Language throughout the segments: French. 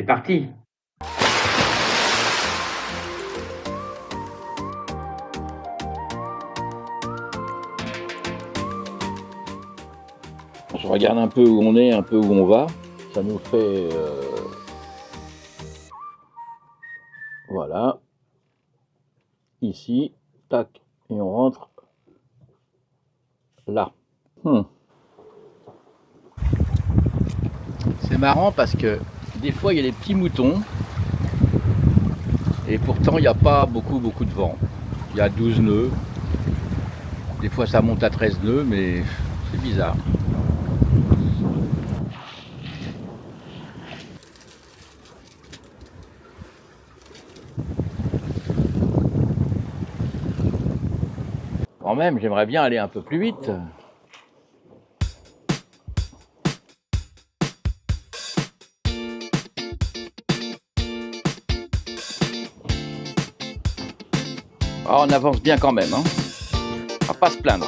parti. Je regarde un peu où on est, un peu où on va. Ça nous fait... voilà. Ici, tac, et on rentre là. C'est marrant parce que des fois il y a des petits moutons et pourtant il n'y a pas beaucoup de vent. Il y a 12 nœuds. Des fois ça monte à 13 nœuds, mais c'est bizarre. Quand même, j'aimerais bien aller un peu plus vite. Ah, on avance bien quand même, hein. On va pas se plaindre.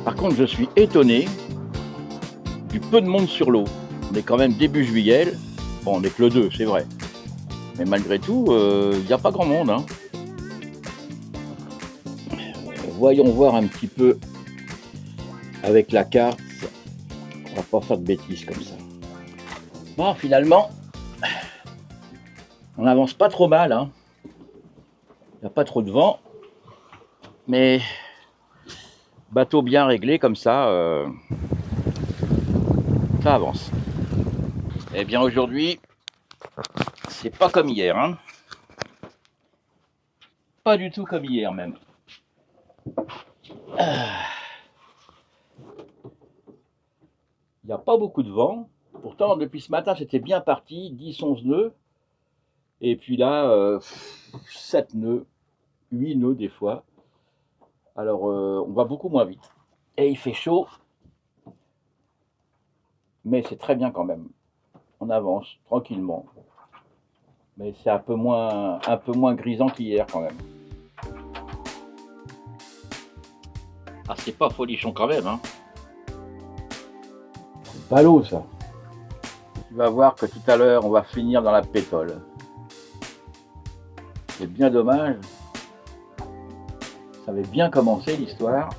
Par contre, je suis étonné du peu de monde sur l'eau. On est quand même début juillet. Bon, on n'est que le 2, c'est vrai. Mais malgré tout, il n'y a pas grand monde, hein. Voyons voir un petit peu avec la carte. On va pas faire de bêtises comme ça. Bon, finalement, on n'avance pas trop mal, hein. Il n'y a pas trop de vent. Mais bateau bien réglé comme ça avance. Eh bien aujourd'hui, c'est pas comme hier, hein. Pas du tout comme hier même. Il n'y a pas beaucoup de vent. Pourtant, depuis ce matin, c'était bien parti, 10-11 nœuds. Et puis là, 7 nœuds, 8 nœuds des fois. Alors, on va beaucoup moins vite. Et il fait chaud. Mais c'est très bien quand même. On avance tranquillement. Mais c'est un peu moins grisant qu'hier quand même. Ah, c'est pas folichon quand même, hein. C'est pas l'eau, ça. Tu vas voir que tout à l'heure, on va finir dans la pétole. C'est bien dommage. Ça avait bien commencé l'histoire.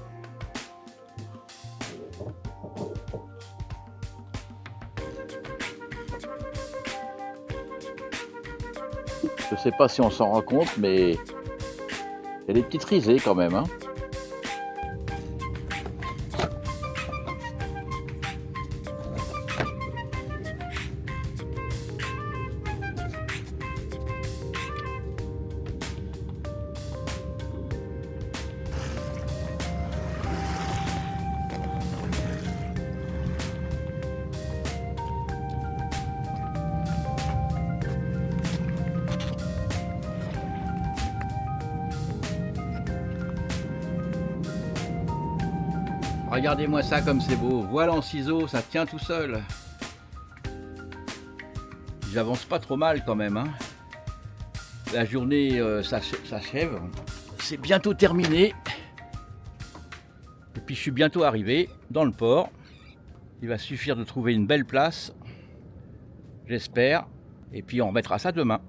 Je sais pas si on s'en rend compte, mais il y a des petites risées quand même, hein. Regardez-moi ça comme c'est beau. Voile en ciseaux, ça tient tout seul. J'avance pas trop mal quand même, hein. La journée s'achève. C'est bientôt terminé. Et puis je suis bientôt arrivé dans le port. Il va suffire de trouver une belle place. J'espère. Et puis on remettra ça demain.